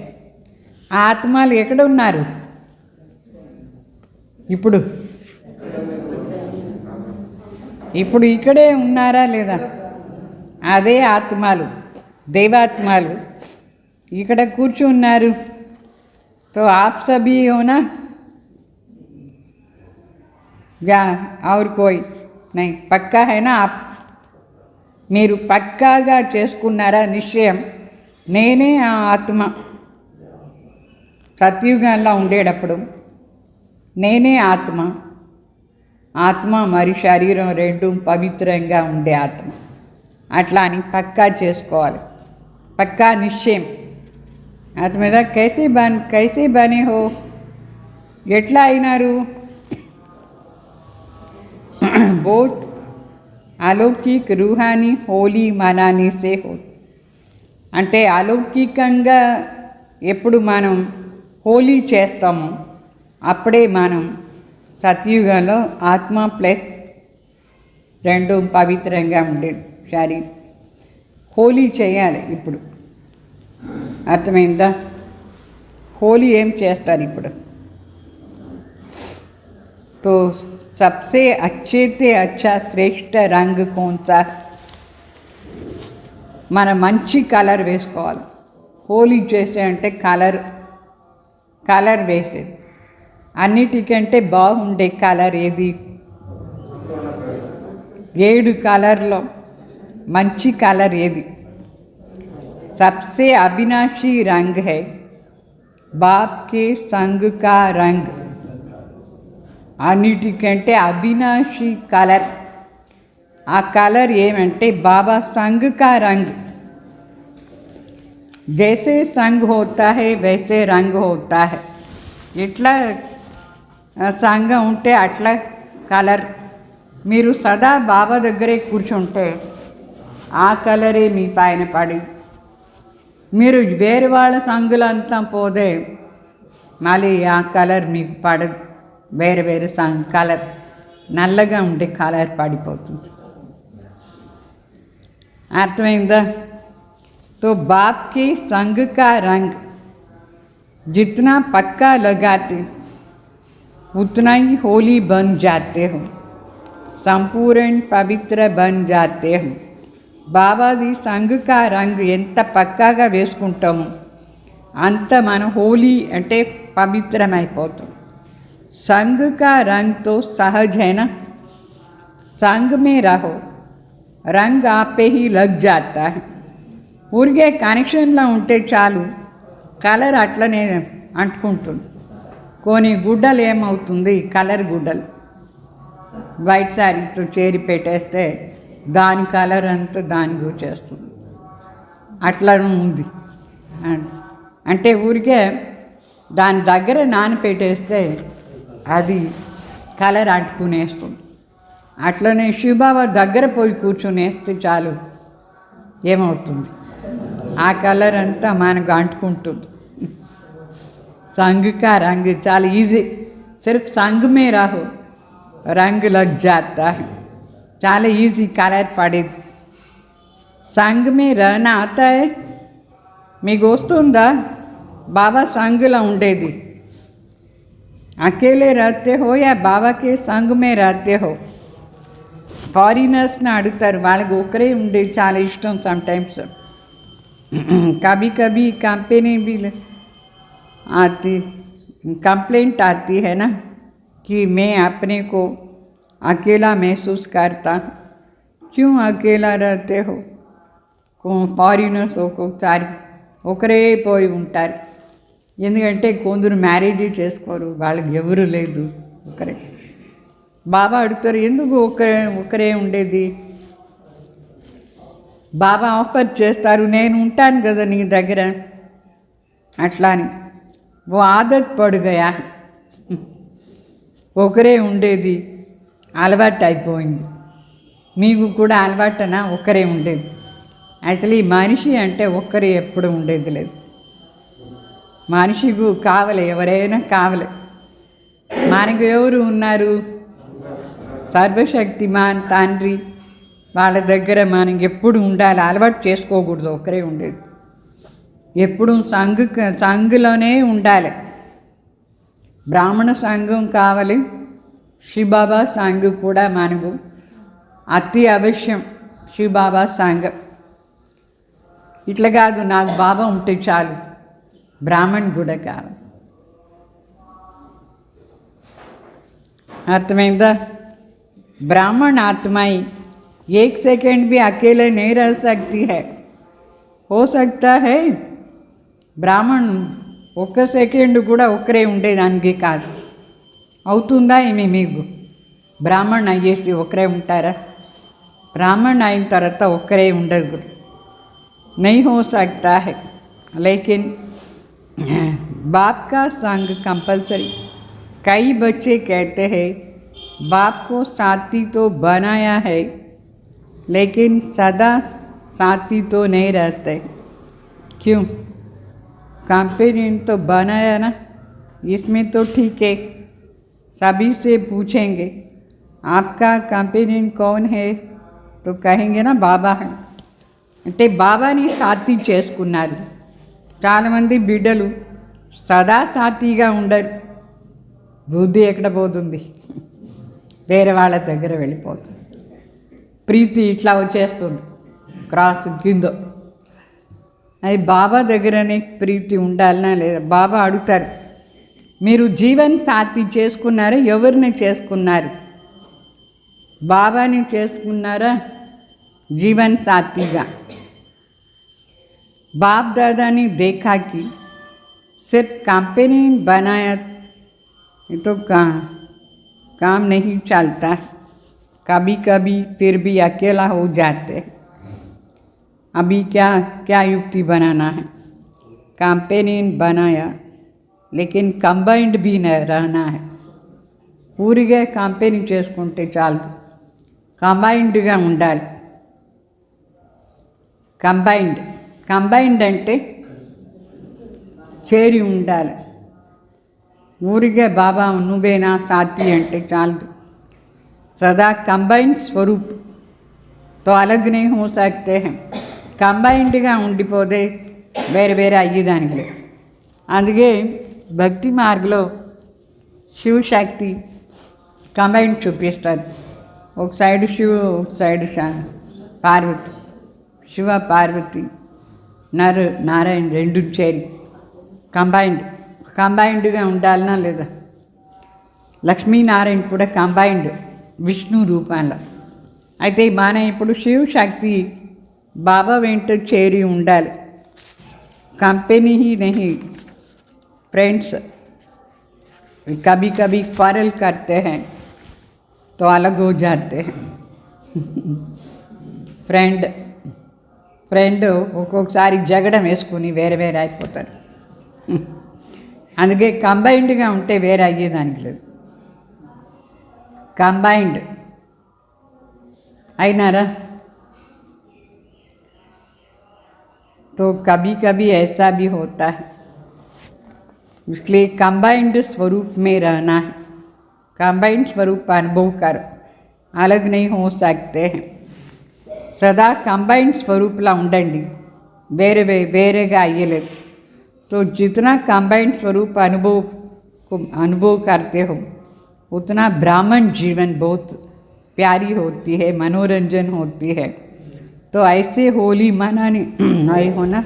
ఆ ఆత్మలు ఎక్కడ ఉన్నారు ఇప్పుడు? ఇప్పుడు ఇక్కడే ఉన్నారా లేదా? అదే ఆత్మలు దేవాత్మలు ఇక్కడ కూర్చున్నారు. तो आप सभी हो ना, या और कोई नहीं? पक्का है ना आप? మీరు పక్కాగా చేసుకున్నారా నిశ్చయం? నేనే ఆ ఆత్మ. సత్యుగంలో ఉండేటప్పుడు నేనే ఆత్మ, ఆత్మ మరి శరీరం రెండు పవిత్రంగా ఉండే ఆత్మ. అట్లా అని పక్కా చేసుకోవాలి, పక్కా నిశ్చయం. ఆత్మదా कैसे बने हो? ఎట్లా అయినారు? बहुत अलौकिक रूहानी होली मनाने से हो. అంటే అలౌకికంగా ఎప్పుడు మనం హోలీ చేస్తామో అప్పుడే మనం సత్యుగంలో ఆత్మ ప్లస్ రెండు పవిత్రంగా ఉండేది శరీరం. హోలీ చేయాలి ఇప్పుడు. అర్థమైందా? హోలీ ఏం చేస్తారు ఇప్పుడు? तो सबसे अच्छे से अच्छा श्रेष्ठ रंग कौन सा? మన మంచి కలర్ వేసుకోవాలి. హోలీ చేసే అంటే కలర్ వేసేది. అన్నిటికంటే బాగుండే కలర్ ఏది? 7 కలర్లో మంచి కలర్ ఏది? सबसे अविनाशी रंग है बाप के संग का रंग. అన్నిటికంటే అవినాశీ కలర్. ఆ కలర్ ఏమంటే బాబా సంగ్ కా రంగ్. జైసే సంగ్ హోతా హై వైసే రంగ్ హోతా హై. ఎట్లా సంగ ఉంటే అట్లా కలర్. మీరు సదా బాబా దగ్గరే కూర్చుంటే ఆ కలరే మీ పైన పడి, మీరు వేరే వాళ్ళ సంగులంతా పోతే మళ్ళీ ఆ కలర్ మీకు పడదు. వేరే వేరే కలర్ నల్లగా ఉండే కలర్ పడిపోతుంది. అర్థమైందా? तो बाप के संग का रंग जितना पक्का लगाते उतना ही होली बन जाते हो, संपूर्ण पवित्र बन जाते हो। బాబాది సంఘకా రంగు ఎంత పక్కాగా వేసుకుంటామో అంత మన హోలీ అంటే పవిత్రమైపోతాం। संग का रंग तो सहज है ना, संग में रहो, रंग आप पे ही लग जाता है। ఊరికే కనెక్షన్లో ఉంటే చాలు కలర్ అట్లనే అంటుకుంటుంది। కొన్ని గుడ్డలు ఏమవుతుంది, కలర్ గుడ్డలు వైట్ శారీతో చేరి పెట్టేస్తే దాని కలర్ అంతా దానికి వచ్చేస్తుంది, అట్లా ఉంది। అంటే ఊరికే దాని దగ్గర నానపెట్టేస్తే అది కలర్ అంటుకునేస్తుంది। అట్లనే శివబాబా దగ్గర పోయి కూర్చునేస్తే చాలు ఏమవుతుంది, ఆ కలర్ అంతా మనకు అంటుకుంటుంది। संग का रंग చాలా ఈజీ, सिर्फ संग में रहो रंग लग जाता है, చాలా ఈజీ కలర్ పడేది। संग में रहना आता है, మీకు వస్తుందా బాబా సంగ్లో ఉండేది? अकेले रहते हो या बाबा के संग में रहते हो? ఫారినర్స్ని అడుగుతారు, వాళ్ళకి ఒకరే ఉండే చాలా ఇష్టం। సమ్టైమ్స్ कभी कभी कंपनी भी आती कंप्लेंट आती है ना कि मैं अपने को अकेला महसूस करता, क्यों अकेला रहते हो? ఫారినర్స్ ఒక్కొక్కసారి ఒకరే పోయి ఉంటారు, ఎందుకంటే కొందరు మ్యారేజ్ చేసుకోరు, వాళ్ళకి ఎవరు లేదు, ఒకరే। బాబా అడుగుతారు ఎందుకు ఒకరే ఉండేది? బాబా ఆఫర్ చేస్తారు, నేను ఉంటాను కదా నీ దగ్గర, అట్లా అని। ఓ ఆదత్ పడు గయా, ఒకరే ఉండేది అలవాటు అయిపోయింది। మీకు కూడా అలవాటనా ఒకరే ఉండేది? యాక్చువల్లీ మనిషి అంటే ఒక్కరే ఎప్పుడు ఉండేది లేదు, మనిషికి కావాలి, ఎవరైనా కావాలి। మనకు ఎవరు ఉన్నారు? సర్వశక్తిమాన్ తండ్రి, వాళ్ళ దగ్గర మనం ఎప్పుడు ఉండాలి, అలవాటు చేసుకోకూడదు ఒకరే ఉండేది, ఎప్పుడు సంఘలోనే ఉండాలి। బ్రాహ్మణ సంఘం కావాలి, శివబాబా సంఘం కూడా మనకు అతి అవశ్యం। శివబాబా సంఘం ఇట్లా కాదు, నాకు బాబా ఉంటే చాలు, బ్రాహ్మణ్ కూడా కావాలి। అర్థమైందా? ब्राह्मण आत्माएं एक सेकंड भी अकेले नहीं रह सकती है। हो सकता है బ్రాహ్మణ్ ఒక్క సెకండ్ కూడా ఒక్కరే ఉండేదానికి కాదు, అవుతుందా ఏమి? మీకు బ్రాహ్మణ్ అయ్యేసి ఒకరే ఉంటారా? బ్రాహ్మణ్ అయిన తర్వాత ఒక్కరే ఉండదు, नहीं हो सकता है। लेकिन बाप का संग कंपलसरी। कई बच्चे कहते हैं बाप को साथी तो बनाया है लेकिन सदा साथी तो नहीं रहते, क्यों? कंपेनियन तो बनाया ना, इसमें तो ठीक है। सभी से पूछेंगे आपका कंपेनियन कौन है, तो कहेंगे ना बाबा है। అంటే బాబాని సాథీ చేసుకున్నారు। చాలామంది బిడ్డలు సదా సాథీగా ఉండరు, బుద్ధి ఎక్కడ పోతుంది, వేరే వాళ్ళ దగ్గర వెళ్ళిపోతుంది, ప్రీతి ఇట్లా వచ్చేస్తుంది క్రాస్ కింద। అది బాబా దగ్గరనే ప్రీతి ఉండాలనా లేదా? బాబా అడుగుతారు, మీరు జీవన్ సాథీ చేసుకున్నారా? ఎవరిని చేసుకున్నారు? బాబాని చేసుకున్నారా జీవన్ साथीगा? बाप दादा ने देखा कि सिर्फ कंपेनियन बनाया तो काम नहीं चलता, कभी कभी फिर भी अकेला हो जाते। अभी क्या युक्ति बनाना है? कंपेनियन बनाया लेकिन कंबाइंड भी न रहना है। ఊరిగా కంపెనీ చేసుకుంటే చాలు, కంబైన్డ్గా ఉండాలి। కంబైన్డ్ అంటే చేరి ఉండాలి। ఊరిగా బాబా నువ్వేనా సాథీ అంటే చాలదు, सदा कंबाइंड स्वरूप तो अलग नहीं हो सकते हैं। కంబైన్డ్గా ఉండిపోతే వేరే వేరే అయ్యేదానికి లేదు. అందుకే భక్తి మార్గంలో శివశక్తి కంబైండ్ చూపిస్తారు. ఒక సైడ్ శివ, ఒక సైడ్ పార్వతి, శివ పార్వతి నారాయణ రెండు చేరి కంబైన్డ్గా ఉండాలనా లేదా? లక్ష్మీనారాయణ కూడా కంబైన్డ్ విష్ణు రూపంలో. అయితే మన ఇప్పుడు శివశక్తి బాబా వెంట చేరి ఉండాలి. कंपनी ही नहीं फ्रेंड्स, कभी कभी क्वारल करते हैं तो अलग हो जाते हैं. ఫ్రెండ్ ఒక్కొక్కసారి జగడం వేసుకుని వేరే వేరే అయిపోతారు. అందుకే కంబైన్డ్గా ఉంటే వేరే అయ్యేదానికి లేదు. కంబైన్డ్ అయినారా? तो कभी कभी ऐसा भी होता है, इसलिए कंबाइंड स्वरूप में रहना है. कंबाइंड स्वरूप अनुभव कर अलग नहीं हो सकते हैं. सदा कंबाइंड स्वरूपला ఉండండి, వేరేగా అయ్యలేదు. तो जितना कंबाइंड स्वरूप अनुभव करते हो उतना ब्राह्मण जीवन बहुत प्यारी होती है, मनोरंजन होती है. तो ऐसे होली मनानी आई होना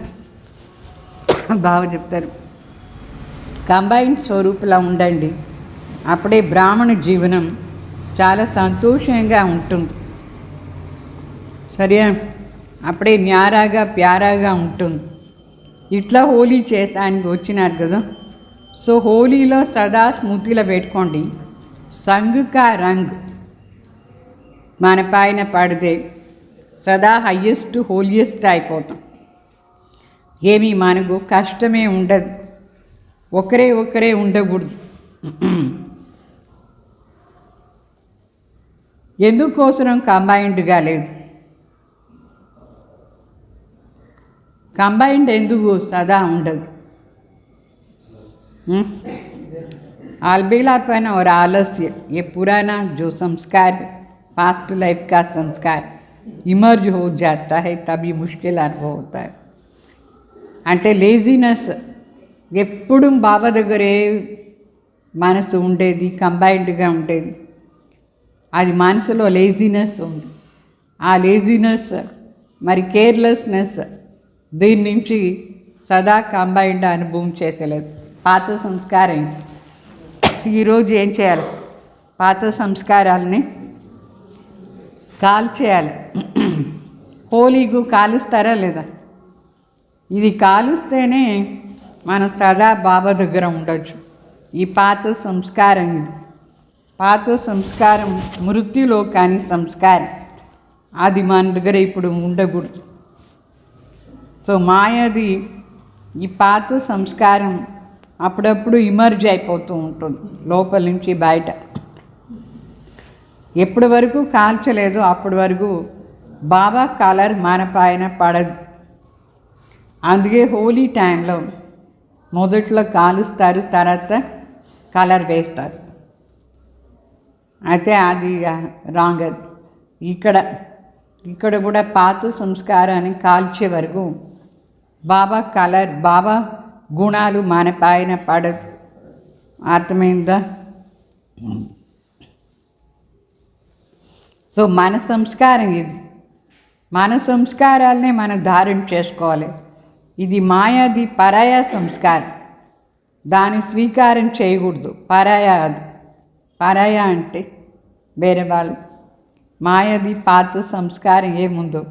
బాగా చెప్తారు. కంబైన్డ్ స్వరూపులా ఉండండి, అప్పుడే బ్రాహ్మణ జీవనం చాలా సంతోషంగా ఉంటుంది. సరే, అప్పుడే న్యారాగా ప్యారాగా ఉంటుంది. ఇట్లా హోలీ చేసానికి వచ్చినారు కదా. సో హోలీలో సదా స్మృతిలో పెట్టుకోండి, సంగ్ కా రంగ్ మన పైన పడితే సదా హయ్యెస్ట్ హోలియెస్ట్ అయిపోతాం. ఏమీ మనకు కష్టమే ఉండదు, ఒకరే ఉండకూడదు. ఎందుకోసం కంబైన్డ్గా లేదు? కంబైన్డ్ ఎందుకు సదా ఉండదు? अलबेलापन और आलस्य, ये पुराना जो संस्कार पास्ट लाइफ का संस्कार इमर्ज हो जाता है, तभी मुश्किल अनुभव होता है. అంటే లేజినెస్ ఎప్పుడు బాబా దగ్గరే మనసు ఉండేది, కంబైన్డ్గా ఉండేది. అది మనసులో లేజినెస్ ఉంది. ఆ లేజినెస్ మరి కేర్లెస్నెస్, దీని నుంచి సదా కంబైన్డ్ అనుభవం చేసేలేదు. పాత సంస్కారం ఈరోజు ఏం చేయాలి? పాత సంస్కారాలని కాల్చేయాలి. హోలీకు కాలుస్తారా లేదా? ఇది కాలుస్తేనే మనం సదా బాబా దగ్గర ఉండొచ్చు. ఈ పాత సంస్కారం, ఇది పాత సంస్కారం మృత్యులో కానీ సంస్కారం, అది మన దగ్గర ఇప్పుడు ఉండకూడదు. సో మాయది ఈ పాత సంస్కారం అప్పుడప్పుడు ఇమర్జ్ అయిపోతూ ఉంటుంది లోపల నుంచి బయట. ఎప్పటి వరకు కాల్చలేదు అప్పటి వరకు బాబా కలర్ మన పైన పడదు. అందుకే హోలీ టైంలో మొదట్లో కాలుస్తారు, తర్వాత కలర్ వేస్తారు. అయితే అది రాంగ్. అది ఇక్కడ కూడా పాత సంస్కారాన్ని కాల్చే వరకు బాబా కలర్, బాబా గుణాలు మన పైన పడదు. అర్థమైందా? సో మన సంస్కారం ఇది. మన సంస్కారాలనే మనం ధారణ చేసుకోవాలి. ఇది మాయాది పరాయ సంస్కారం, దాన్ని స్వీకారం చేయకూడదు. అది పరాయ అంటే వేరే వాళ్ళది. మాయాది పాత సంస్కారం ఏముందో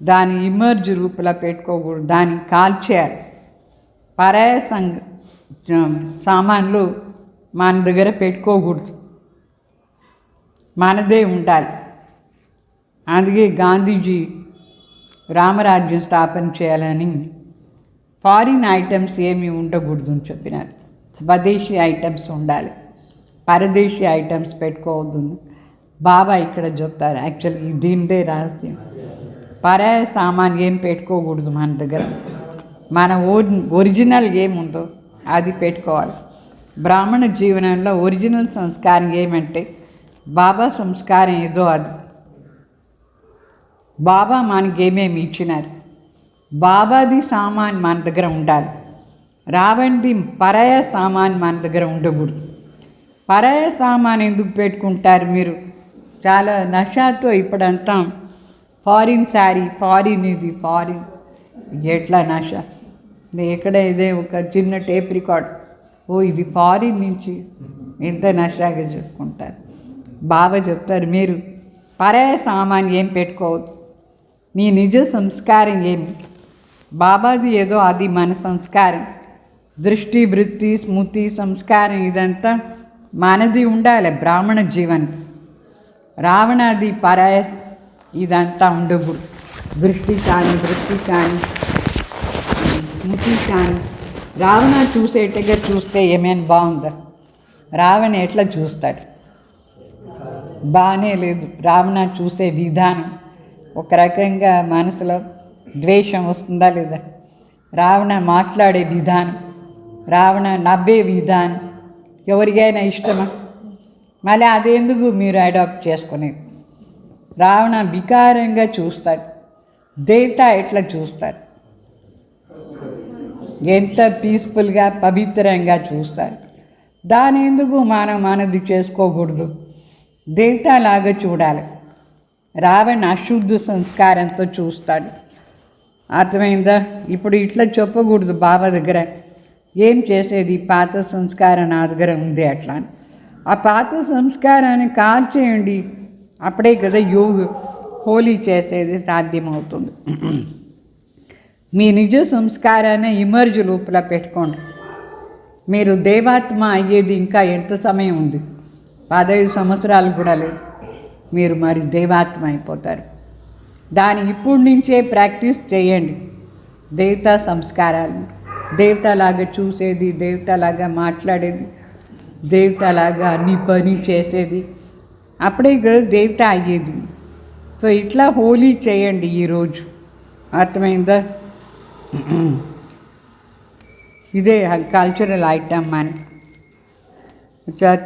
దాని ఇమర్జ్ రూపంలో పెట్టుకోకూడదు, దాన్ని కాల్చేయాలి. పరాయ సామాన్లు మన దగ్గర పెట్టుకోకూడదు, మనదే ఉండాలి. అందుకే గాంధీజీ రామరాజ్యం స్థాపన చేయాలని ఫారిన్ ఐటమ్స్ ఏమీ ఉండకూడదు అని చెప్పినారు. స్వదేశీ ఐటమ్స్ ఉండాలి, పరదేశీ ఐటమ్స్ పెట్టుకోవద్దు. బాబా ఇక్కడ చెప్తారు. యాక్చువల్లీ దీనిదే రహస్యం. పరాయ సామాన్ ఏం పెట్టుకోకూడదు మన దగ్గర. మన ఒరిజినల్ ఏముందో అది పెట్టుకోవాలి. బ్రాహ్మణ జీవనంలో ఒరిజినల్ సంస్కారం ఏమంటే బాబా సంస్కారం ఏదో అది. బాబా మనకి ఏమేమి ఇచ్చినారు బాబాది సామాన్ మన దగ్గర ఉండాలి. రావణ్ది పరాయ సామాన్ మన దగ్గర ఉండకూడదు. పరాయ సామాన్ ఎందుకు పెట్టుకుంటారు మీరు? చాలా నషాతో ఇప్పుడంతా ఫారిన్ శారీ, ఫారిన్ ఇది, ఫారిన్ ఎట్లా నష. ఎక్కడ ఇదే ఒక చిన్న టేప్ రికార్డ్, ఓ ఇది ఫారిన్ నుంచి ఎంత నషాగా చెప్పుకుంటారు. బాబా చెప్తారు మీరు పరాయ సామాన్ ఏం పెట్టుకోవద్దు. మీ నిజ సంస్కారం ఏమి? బాబాది ఏదో అది మన సంస్కారం, దృష్టి, వృత్తి, స్మృతి, సంస్కారం ఇదంతా మనది ఉండాలి. బ్రాహ్మణ జీవనం. రావణాది పరాయ ఇదంతా ఉండకూడదు. దృష్టి కానీ, వృత్తి కానీ, స్మృతి కానీ. రావణ చూసేట్టుగా చూస్తే ఏమైనా బాగుందా? రావణ ఎట్లా చూస్తాడు? బాగానే లేదు. రావణ చూసే విధానం ఒక రకంగా మనసులో ద్వేషం వస్తుందా లేదా? రావణ మాట్లాడే విధానం, రావణ నవ్వే విధానం ఎవరికైనా ఇష్టమా? మళ్ళీ అదెందుకు మీరు అడాప్ట్ చేసుకునేది? రావణ వికారంగా చూస్తాడు. దేవత ఎట్లా చూస్తారు? ఎంత పీస్ఫుల్గా, పవిత్రంగా చూస్తారు. దాని ఎందుకు మనం మనది చేసుకోకూడదు? దేవతలాగా చూడాలి. రావణ అశుద్ధ సంస్కారంతో చూస్తాడు. అర్థమైందా? ఇప్పుడు ఇట్లా చెప్పకూడదు బాబా దగ్గర. ఏం చేసేది? పాత సంస్కారం నా దగ్గర ఉంది అట్లా అని. ఆ పాత సంస్కారాన్ని కాల్చేయండి. అప్పుడే కదా హోలీ చేసేది సాధ్యమవుతుంది. మీ నిజ సంస్కారాన్ని ఇమర్జ్ లోపల పెట్టుకోండి. మీరు దేవాత్మ అయ్యేది ఇంకా ఎంత సమయం ఉంది? 15 సంవత్సరాలు కూడా లేదు. మీరు మరి దేవాత్మ అయిపోతారు. దాని ఇప్పుడు నుంచే ప్రాక్టీస్ చేయండి. దేవతా సంస్కారాలను, దేవతలాగా చూసేది, దేవతలాగా మాట్లాడేది, దేవతలాగా అన్ని పని చేసేది. అప్పుడే కదా దేవత అయ్యేది. సో ఇట్లా హోలీ చేయండి ఈరోజు. అర్థమైందా? ఇదే కल्चरल आइटम मन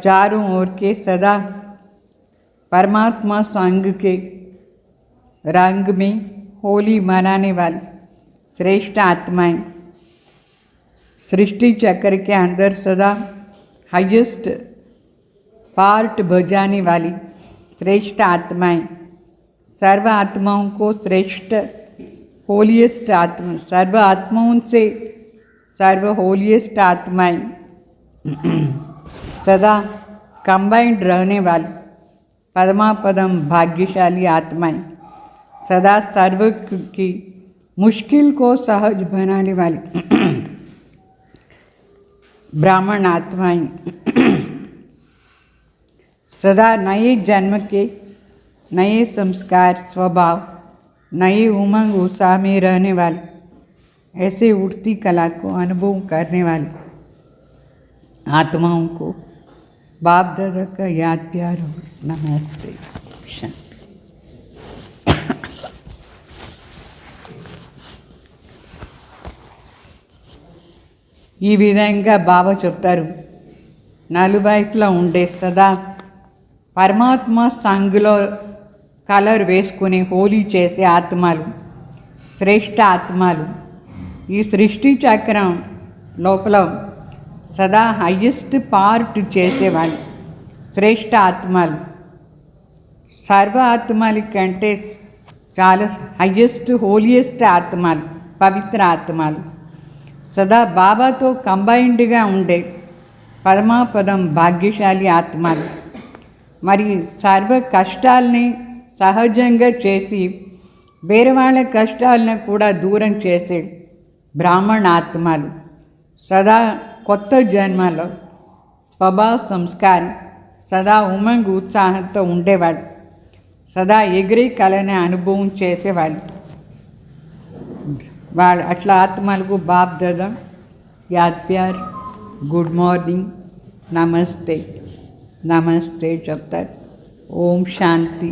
चारों ओर के सदा परमात्मा संग के रंग में होली मनाने वाली श्रेष्ठ आत्माएं, सृष्टि चक्र के अंदर सदा हाईएस्ट पार्ट बजाने वाली श्रेष्ठ आत्माएं, सर्व आत्माओं को श्रेष्ठ होलिएस्ट आत्मा, सर्व आत्माओं से सर्व होलिएस्ट आत्माएं, सदा कंबाइंड रहने वाली पदमापदम भाग्यशाली आत्माएं, सदा सर्व की मुश्किल को सहज बनाने वाली ब्राह्मण आत्माएं, सदा नए जन्म के नए संस्कार, स्वभाव, नए उमंग उत्साह में रहने वाली ऐसे उठती कला को अनुभव करने वाली आत्माओं को बाप दादा का याद प्यार हो। नमस्ते। शांति। ఈ విధంగా బాబా చెప్తారు, నలువైపులా ఉండే సదా పరమాత్మ సంఘలో కలర్ వేసుకుని హోలీ చేసే ఆత్మలు, శ్రేష్ఠ ఆత్మలు, ఈ సృష్టి చక్రం లోపల సదా హైయెస్ట్ పార్ట్ చేసేవాళ్ళు శ్రేష్ఠ ఆత్మలు. సర్వ ఆత్మల కంటే చాలా హైయెస్ట్ హోలియెస్ట్ ఆత్మలు, పవిత్ర ఆత్మలు, సదా బాబాతో కంబైన్డ్గా ఉండే పరమాపదం భాగ్యశాలి ఆత్మలు. మరి సర్వ కష్టాలని సహజంగా చేసి వేరే వాళ్ళ కష్టాలను కూడా దూరం చేసే బ్రాహ్మణ ఆత్మలు, సదా కొత్త జన్మలో స్వభావ సంస్కారం, సదా ఉమంగ్ ఉత్సాహంతో ఉండేవాళ్ళు, సదా ఎగిరే కళని అనుభవం చేసేవాళ్ళు. వాళ్ళు అట్లా ఆత్మలకు బాప్ దాదా యాద్ ప్యార్, గుడ్ మార్నింగ్, నమస్తే, నమస్తే చెప్తారు. ఓం శాంతి.